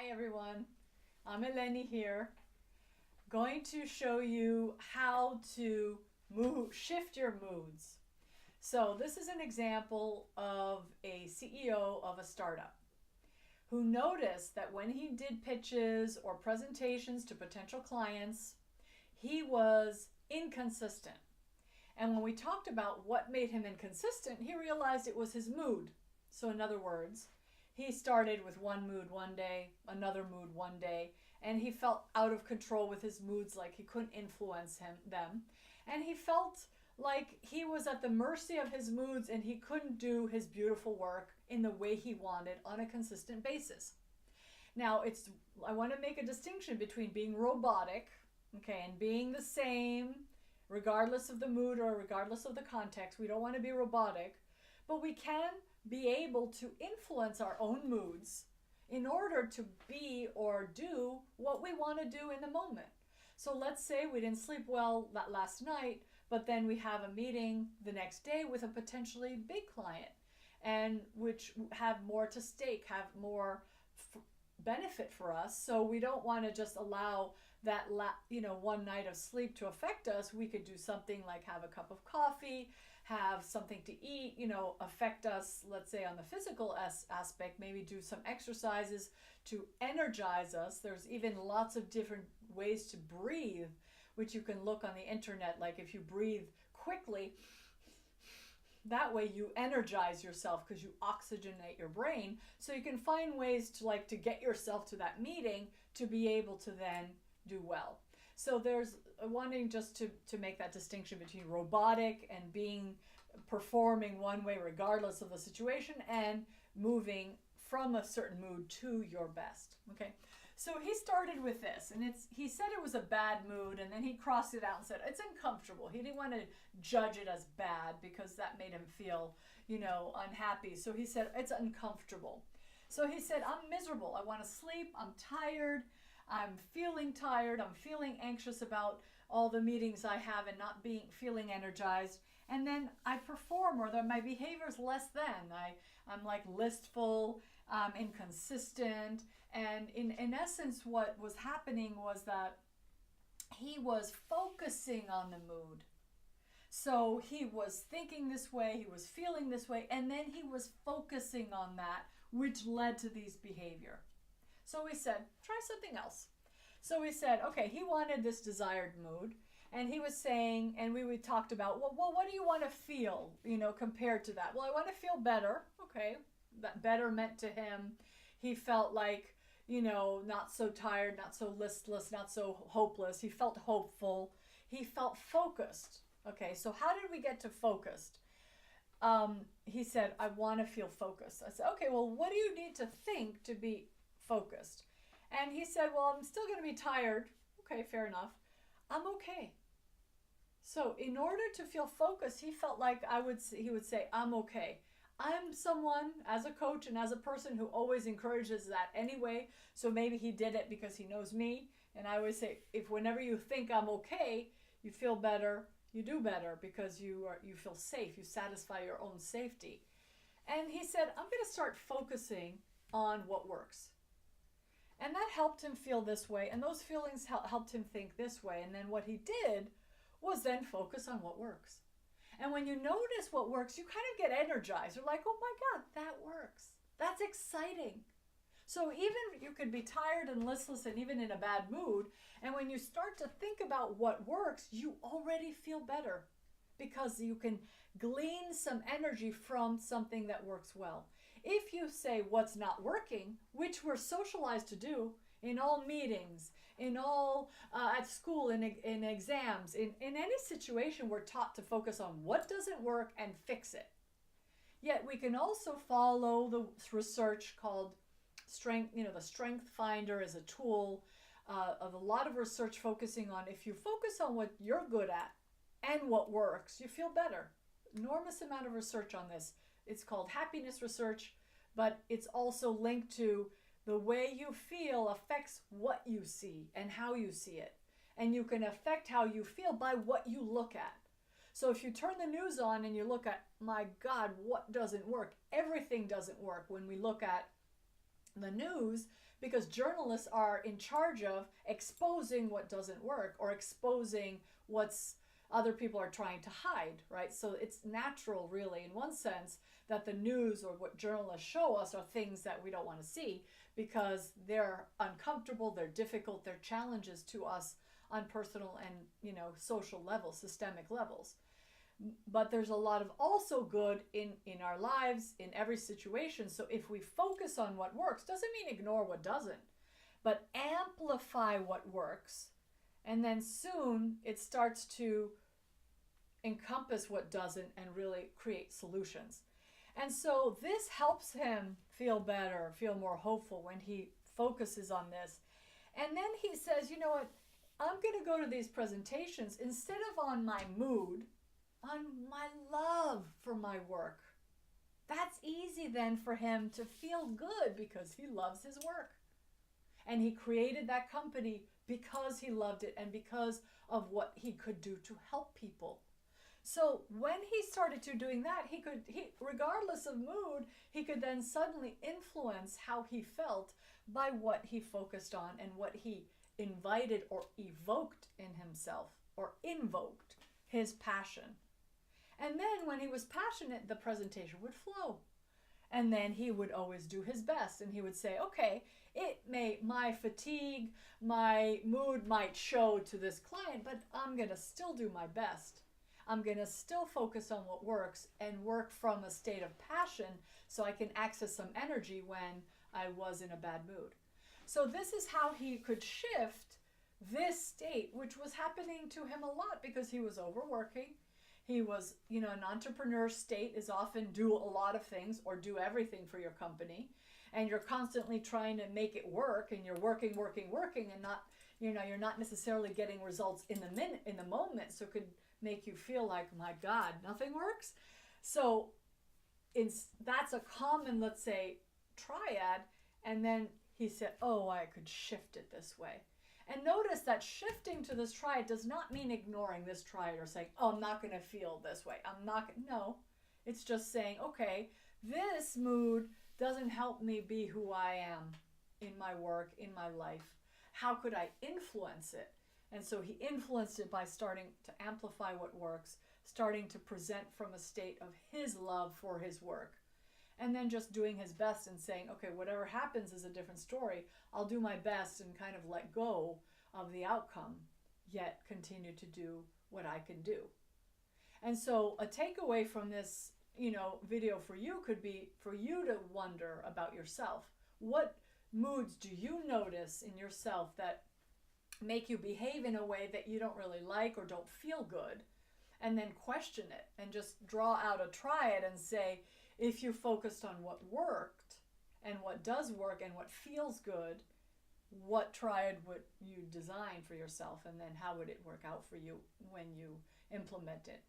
Hi everyone, I'm Eleni here, going to show you how to shift your moods. So this is an example of a CEO of a startup who noticed that when he did pitches or presentations to potential clients, he was inconsistent. And when we talked about what made him inconsistent, he realized it was his mood. So in other words, he started with one mood one day, another mood one day, and he felt out of control with his moods, like he couldn't influence them. And he felt like he was at the mercy of his moods and he couldn't do his beautiful work in the way he wanted on a consistent basis. Now, I want to make a distinction between being robotic, okay, and being the same regardless of the mood or regardless of the context. We don't want to be robotic, but we can be able to influence our own moods in order to be or do what we want to do in the moment. So let's say we didn't sleep well that last night, but then we have a meeting the next day with a potentially big client, and which have more to stake, have more benefit for us. So we don't want to just allow that one night of sleep to affect us. We could do something like have a cup of coffee, have something to eat, affect us, let's say on the physical aspect, maybe do some exercises to energize us. There's even lots of different ways to breathe, which you can look on the internet. Like if you breathe quickly, that way you energize yourself because you oxygenate your brain. So you can find ways to get yourself to that meeting to be able to then do well. So there's wanting just to make that distinction between robotic and performing one way regardless of the situation, and moving from a certain mood to your best. Okay, so he started with this, and he said it was a bad mood, and then he crossed it out and said it's uncomfortable. He didn't want to judge it as bad because that made him feel unhappy. So he said it's uncomfortable. So he said, I'm miserable. I want to sleep. I'm tired. I'm feeling tired. I'm feeling anxious about all the meetings I have and not feeling energized. And then I perform, or my behavior is less than. I'm like listful, inconsistent. And in essence, what was happening was that he was focusing on the mood. So he was thinking this way, he was feeling this way, and then he was focusing on that, which led to these behavior. So we said, try something else. So we said, okay, he wanted this desired mood, and he was saying, and we talked about, well, what do you want to feel, compared to that? Well, I want to feel better. Okay, that better meant to him, he felt like, not so tired, not so listless, not so hopeless. He felt hopeful. He felt focused. Okay, so how did we get to focused? He said, I want to feel focused. I said, okay, well, what do you need to think to be focused? And he said, well, I'm still going to be tired. Okay, fair enough. I'm okay. So in order to feel focused, he felt like he would say, I'm okay. I'm someone, as a coach and as a person, who always encourages that anyway. So maybe he did it because he knows me. And I always say, whenever you think I'm okay, you feel better, you do better, because you feel safe, you satisfy your own safety. And he said, I'm going to start focusing on what works. And that helped him feel this way, and those feelings helped him think this way. And then what he did was then focus on what works. And when you notice what works, you kind of get energized. You're like, oh my God, that works. That's exciting. So even you could be tired and listless and even in a bad mood, and when you start to think about what works, you already feel better, because you can glean some energy from something that works well. If you say what's not working, which we're socialized to do in all meetings, in all at school, in exams, in any situation, we're taught to focus on what doesn't work and fix it. Yet we can also follow the research called strength. The Strength Finder is a tool of a lot of research focusing on, if you focus on what you're good at and what works, you feel better. Enormous amount of research on this. It's called happiness research, but it's also linked to the way you feel affects what you see and how you see it. And you can affect how you feel by what you look at. So if you turn the news on and you look at, my God, what doesn't work? Everything doesn't work when we look at the news, because journalists are in charge of exposing what doesn't work or exposing what's other people are trying to hide, right? So it's natural, really, in one sense, that the news or what journalists show us are things that we don't want to see because they're uncomfortable, they're difficult, they're challenges to us on personal and, social levels, systemic levels. But there's a lot of also good in our lives, in every situation. So if we focus on what works, doesn't mean ignore what doesn't, but amplify what works. And then soon it starts to encompass what doesn't and really create solutions. And so this helps him feel better, feel more hopeful when he focuses on this. And then he says, you know what, I'm going to go to these presentations instead of on my mood, on my love for my work. That's easy then for him to feel good because he loves his work. And he created that company because he loved it and because of what he could do to help people. So when he started to doing that, he regardless of mood, he could then suddenly influence how he felt by what he focused on and what he invited or evoked in himself or invoked his passion. And then when he was passionate, the presentation would flow. And then he would always do his best. And he would say, okay, my fatigue, my mood might show to this client, but I'm going to still do my best. I'm going to still focus on what works and work from a state of passion so I can access some energy when I was in a bad mood. So this is how he could shift this state, which was happening to him a lot because he was overworking. He was, an entrepreneur state is often do a lot of things or do everything for your company. And you're constantly trying to make it work and you're working and not, you're not necessarily getting results in the moment. So it could make you feel like, my God, nothing works. So that's a common, let's say, triad. And then he said, oh, I could shift it this way. And notice that shifting to this triad does not mean ignoring this triad or saying, oh, I'm not going to feel this way. No, it's just saying, okay, this mood doesn't help me be who I am in my work, in my life. How could I influence it? And so he influenced it by starting to amplify what works, starting to present from a state of his love for his work. And then just doing his best and saying, okay, whatever happens is a different story. I'll do my best and kind of let go of the outcome, yet continue to do what I can do. And so a takeaway from this, video for you could be for you to wonder about yourself. What moods do you notice in yourself that make you behave in a way that you don't really like or don't feel good? And then question it and just draw out a triad and say, if you focused on what worked and what does work and what feels good, what triad would you design for yourself? And then how would it work out for you when you implement it?